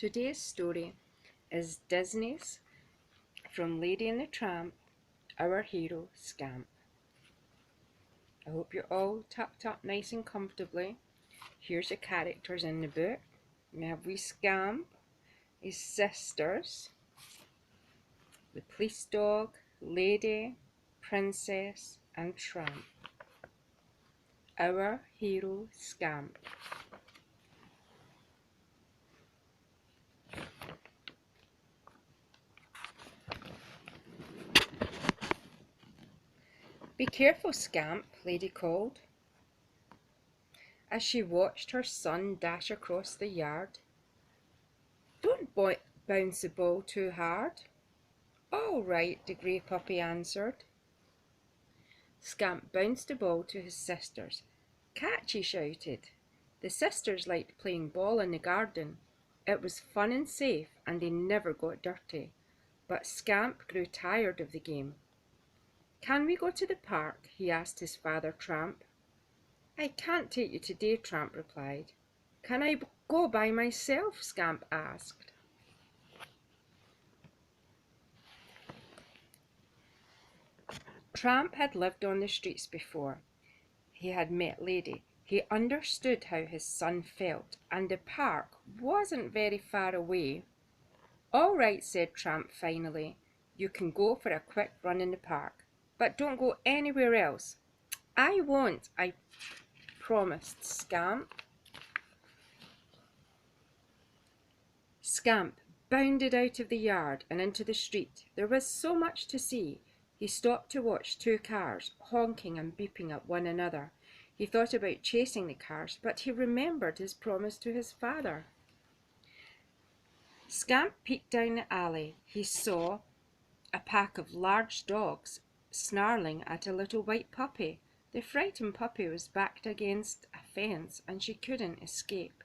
Today's story is Disney's From Lady and the Tramp, Our Hero Scamp. I hope you're all tucked up nice and comfortably. Here's the characters in the book. We have wee Scamp, his sisters, the police dog, lady, princess and tramp. Our Hero Scamp. "Be careful, Scamp," Lady called, as she watched her son dash across the yard. "Don't bounce the ball too hard." "All right," the grey puppy answered. Scamp bounced the ball to his sisters. "Catch!" he shouted. The sisters liked playing ball in the garden. It was fun and safe, and they never got dirty. But Scamp grew tired of the game. "Can we go to the park?" he asked his father Tramp. "I can't take you today," Tramp replied. "Can I go by myself?" Scamp asked. Tramp had lived on the streets before he had met Lady. He understood how his son felt, and the park wasn't very far away. "All right," said Tramp finally. "You can go for a quick run in the park, but don't go anywhere else." "I won't," I promised Scamp. Scamp bounded out of the yard and into the street. There was so much to see. He stopped to watch two cars, honking and beeping at one another. He thought about chasing the cars, but he remembered his promise to his father. Scamp peeked down the alley. He saw a pack of large dogs snarling at a little white puppy. The frightened puppy was backed against a fence, and she couldn't escape.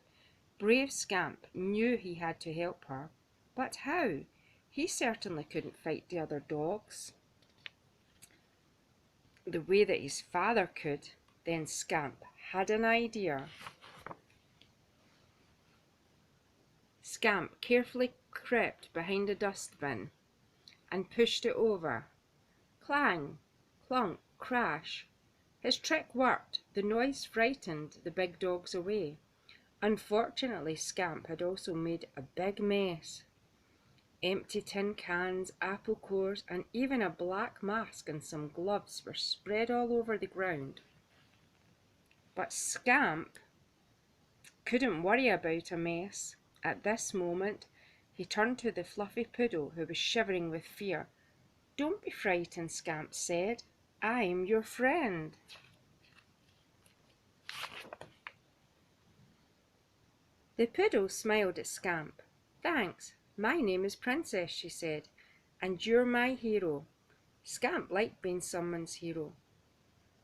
Brave Scamp knew he had to help her, but how? He certainly couldn't fight the other dogs the way that his father could. Then Scamp had an idea. Scamp carefully crept behind a dustbin and pushed it over. Clang, clunk, crash. His trick worked. The noise frightened the big dogs away. Unfortunately, Scamp had also made a big mess. Empty tin cans, apple cores, and even a black mask and some gloves were spread all over the ground. But Scamp couldn't worry about a mess. At this moment, he turned to the fluffy poodle, who was shivering with fear. "Don't be frightened," Scamp said. "I'm your friend." The poodle smiled at Scamp. "Thanks. My name is Princess," she said, "and you're my hero." Scamp liked being someone's hero.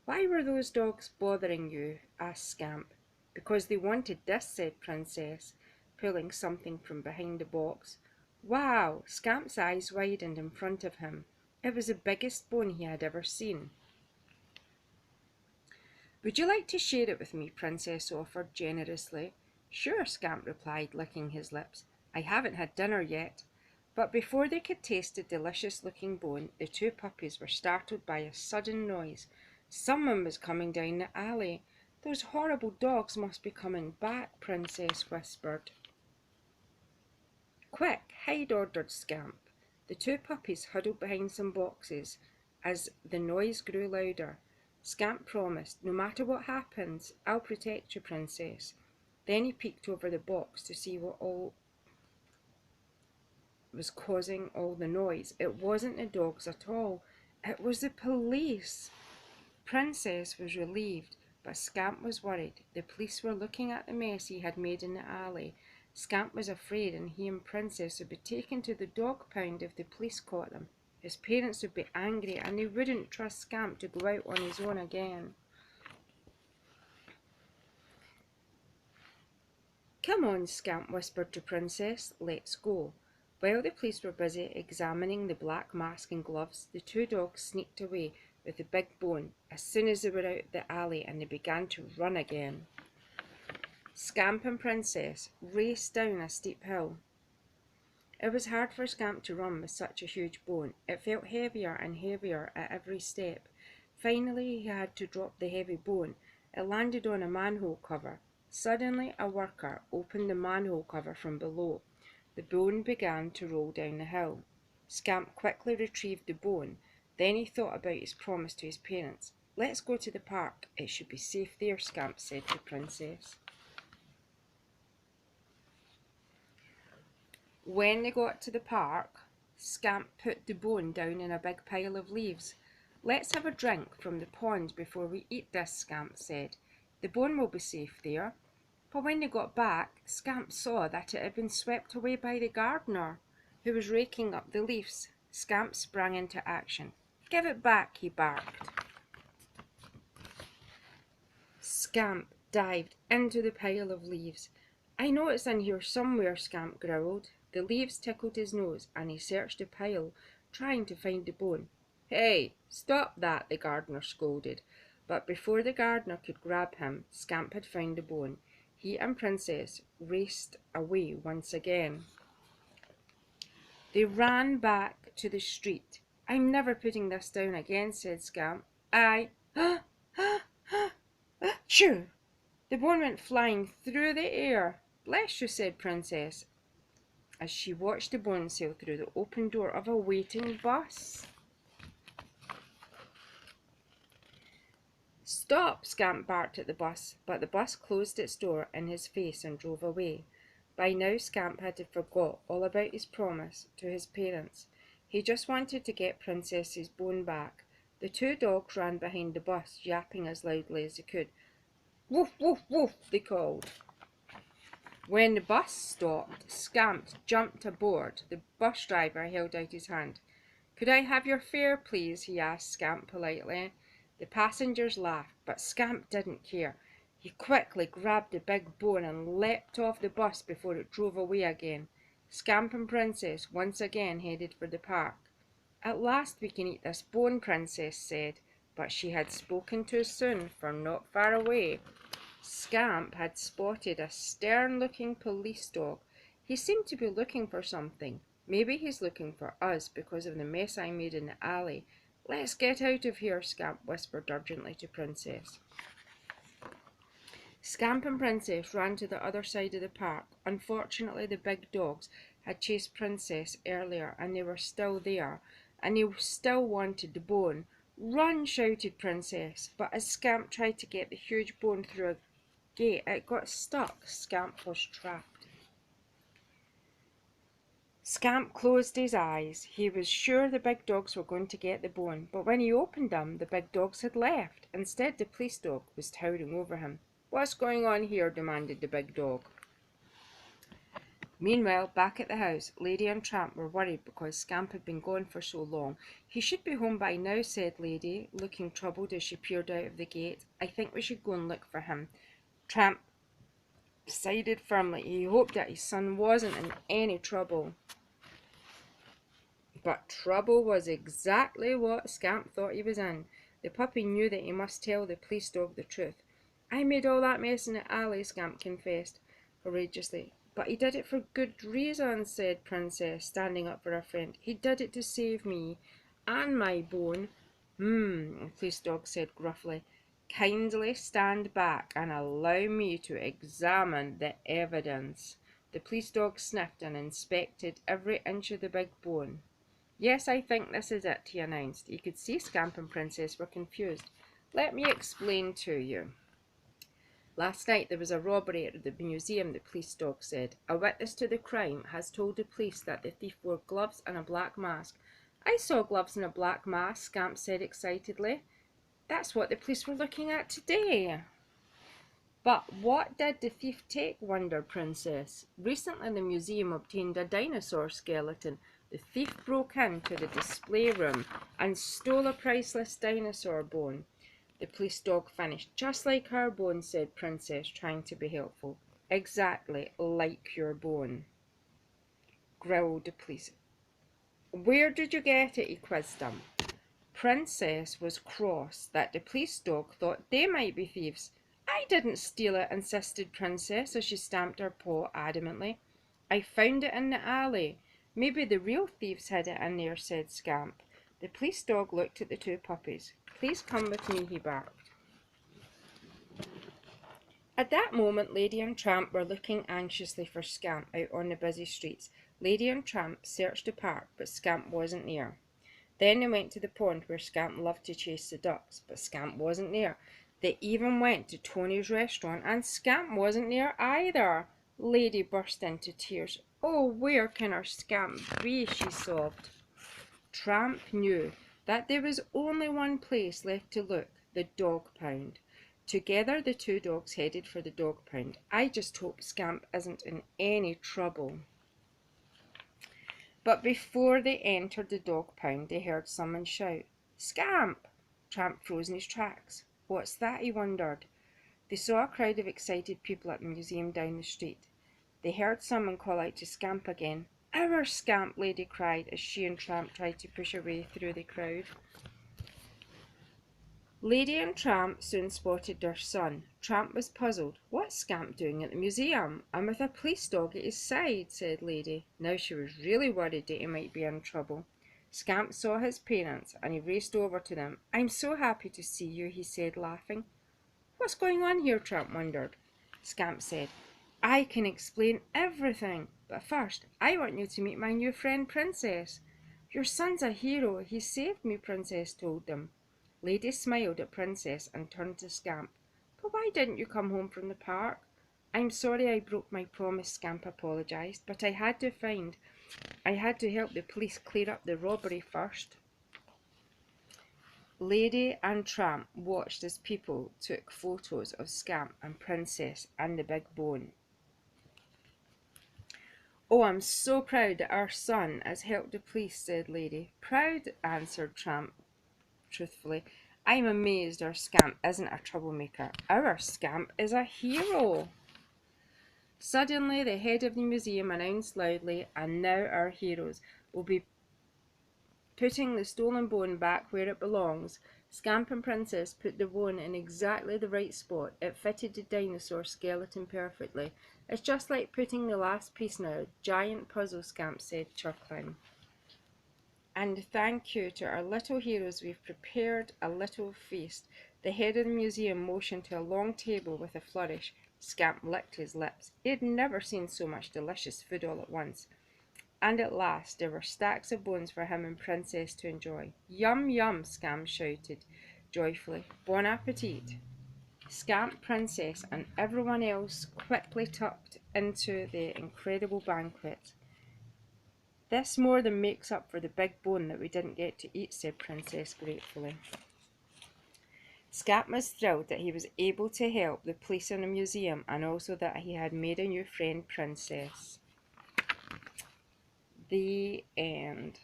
"Why were those dogs bothering you?" asked Scamp. "Because they wanted this," said Princess, pulling something from behind the box. Wow! Scamp's eyes widened in front of him. It was the biggest bone he had ever seen. "Would you like to share it with me?" Princess offered generously. "Sure," Scamp replied, licking his lips. "I haven't had dinner yet." But before they could taste the delicious-looking bone, the two puppies were startled by a sudden noise. Someone was coming down the alley. "Those horrible dogs must be coming back," Princess whispered. "Quick, hide," ordered Scamp. The two puppies huddled behind some boxes as the noise grew louder. Scamp promised, "No matter what happens, I'll protect you, Princess." Then he peeked over the box to see what all was causing all the noise. It wasn't the dogs at all. It was the police. Princess was relieved, but Scamp was worried. The police were looking at the mess he had made in the alley. Scamp was afraid, and he and Princess would be taken to the dog pound if the police caught them. His parents would be angry, and they wouldn't trust Scamp to go out on his own again. "Come on," Scamp whispered to Princess. "Let's go." While the police were busy examining the black mask and gloves, the two dogs sneaked away with the big bone as soon as they were out the alley, and they began to run again. Scamp and Princess raced down a steep hill. It was hard for Scamp to run with such a huge bone. It felt heavier and heavier at every step. Finally, he had to drop the heavy bone. It landed on a manhole cover. Suddenly, a worker opened the manhole cover from below. The bone began to roll down the hill. Scamp quickly retrieved the bone. Then he thought about his promise to his parents. "Let's go to the park. It should be safe there," Scamp said to Princess. When they got to the park, Scamp put the bone down in a big pile of leaves. "Let's have a drink from the pond before we eat this," Scamp said. "The bone will be safe there." But when they got back, Scamp saw that it had been swept away by the gardener, who was raking up the leaves. Scamp sprang into action. "Give it back," he barked. Scamp dived into the pile of leaves. "I know it's in here somewhere," Scamp growled. The leaves tickled his nose, and he searched the pile, trying to find the bone. "Hey, stop that!" the gardener scolded. But before the gardener could grab him, Scamp had found the bone. He and Princess raced away once again. They ran back to the street. "I'm never putting this down again," said Scamp. Shoo! The bone went flying through the air. "Bless you," said Princess, as she watched the bone sail through the open door of a waiting bus. "Stop!" Scamp barked at the bus, but the bus closed its door in his face and drove away. By now Scamp had forgot all about his promise to his parents. He just wanted to get Princess's bone back. The two dogs ran behind the bus, yapping as loudly as they could. "Woof, woof, woof," they called. When the bus stopped, Scamp jumped aboard. The bus driver held out his hand. "Could I have your fare, please?" he asked Scamp politely. The passengers laughed, but Scamp didn't care. He quickly grabbed the big bone and leapt off the bus before it drove away again. Scamp and Princess once again headed for the park. "At last we can eat this bone," Princess said, but she had spoken too soon, for not far away Scamp had spotted a stern-looking police dog. He seemed to be looking for something. "Maybe he's looking for us because of the mess I made in the alley. Let's get out of here," Scamp whispered urgently to Princess. Scamp and Princess ran to the other side of the park. Unfortunately, the big dogs had chased Princess earlier, and they were still there, and they still wanted the bone. "Run!" shouted Princess, but as Scamp tried to get the huge bone through a gate, it got stuck. Scamp was trapped. Scamp closed his eyes. He was sure the big dogs were going to get the bone, but when he opened them, the big dogs had left. Instead, the police dog was towering over him. "What's going on here?" demanded the big dog. Meanwhile, back at the house, Lady and Tramp were worried because Scamp had been gone for so long. "He should be home by now," said Lady, looking troubled as she peered out of the gate. "I think we should go and look for him." Tramp decided firmly. He hoped that his son wasn't in any trouble. But trouble was exactly what Scamp thought he was in. The puppy knew that he must tell the police dog the truth. "I made all that mess in the alley," Scamp confessed courageously. "But he did it for good reason," said Princess, standing up for her friend. "He did it to save me and my bone." The police dog said gruffly. "Kindly stand back and allow me to examine the evidence." The police dog sniffed and inspected every inch of the big bone. "Yes, I think this is it," he announced. He could see Scamp and Princess were confused. "Let me explain to you. Last night there was a robbery at the museum," the police dog said. "A witness to the crime has told the police that the thief wore gloves and a black mask." "I saw gloves and a black mask," Scamp said excitedly. "That's what the police were looking at today." "But what did the thief take?" wondered Princess. "Recently the museum obtained a dinosaur skeleton. The thief broke into the display room and stole a priceless dinosaur bone." The police dog finished. "Just like her bone," said Princess, trying to be helpful. "Exactly like your bone," growled the police. "Where did you get it?" he quizzed them. Princess was cross that the police dog thought they might be thieves. "I didn't steal it," insisted Princess as she stamped her paw adamantly. "I found it in the alley." Maybe the real thieves hid it in there, said Scamp. The police dog looked at the two puppies. Please come with me, he barked. At that moment, Lady and Tramp were looking anxiously for Scamp out on the busy streets. Lady and Tramp searched the park, but Scamp wasn't there. Then they went to the pond where Scamp loved to chase the ducks, but Scamp wasn't there. They even went to Tony's restaurant, and Scamp wasn't there either. Lady burst into tears. Oh, where can our Scamp be? She sobbed. Tramp knew that there was only one place left to look, the dog pound. Together the two dogs headed for the dog pound. I just hope Scamp isn't in any trouble. But before they entered the dog pound, they heard someone shout, Scamp! Tramp froze in his tracks. What's that? He wondered. They saw a crowd of excited people at the museum down the street. They heard someone call out to Scamp again. Our Scamp, Lady cried as she and Tramp tried to push her way through the crowd. Lady and Tramp soon spotted their son. Tramp was puzzled. What's Scamp doing at the museum? And with a police dog at his side, said Lady. Now she was really worried that he might be in trouble. Scamp saw his parents and he raced over to them. I'm so happy to see you, he said, laughing. What's going on here? Tramp wondered. Scamp said, I can explain everything. But first, I want you to meet my new friend, Princess. Your son's a hero. He saved me, Princess told them. Lady smiled at Princess and turned to Scamp. But why didn't you come home from the park? I'm sorry I broke my promise, Scamp apologised, but I had to help the police clear up the robbery first. Lady and Tramp watched as people took photos of Scamp and Princess and the big bone. Oh, I'm so proud that our son has helped the police, said Lady. Proud, answered Tramp truthfully. I'm amazed our Scamp isn't a troublemaker. Our Scamp is a hero. Suddenly, the head of the museum announced loudly, and now our heroes will be putting the stolen bone back where it belongs. Scamp and Princess put the bone in exactly the right spot. It fitted the dinosaur skeleton perfectly. It's just like putting the last piece in a giant puzzle, Scamp said, chuckling. And thank you to our little heroes, we've prepared a little feast. The head of the museum motioned to a long table with a flourish. Scamp licked his lips. He had never seen so much delicious food all at once. And at last there were stacks of bones for him and Princess to enjoy. Yum, yum, Scamp shouted joyfully. Bon appetit. Scamp, Princess, and everyone else quickly tucked into the incredible banquet. This more than makes up for the big bone that we didn't get to eat, said Princess gratefully. Scamp was thrilled that he was able to help the police in the museum and also that he had made a new friend, Princess. The end.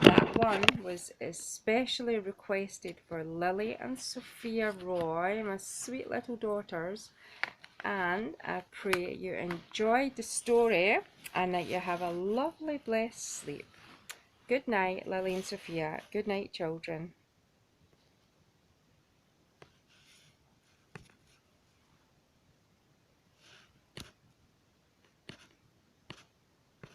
That one was especially requested for Lily and Sophia Roy, my sweet little daughters. And I pray you enjoyed the story and that you have a lovely, blessed sleep. Good night, Lily and Sophia. Good night, children.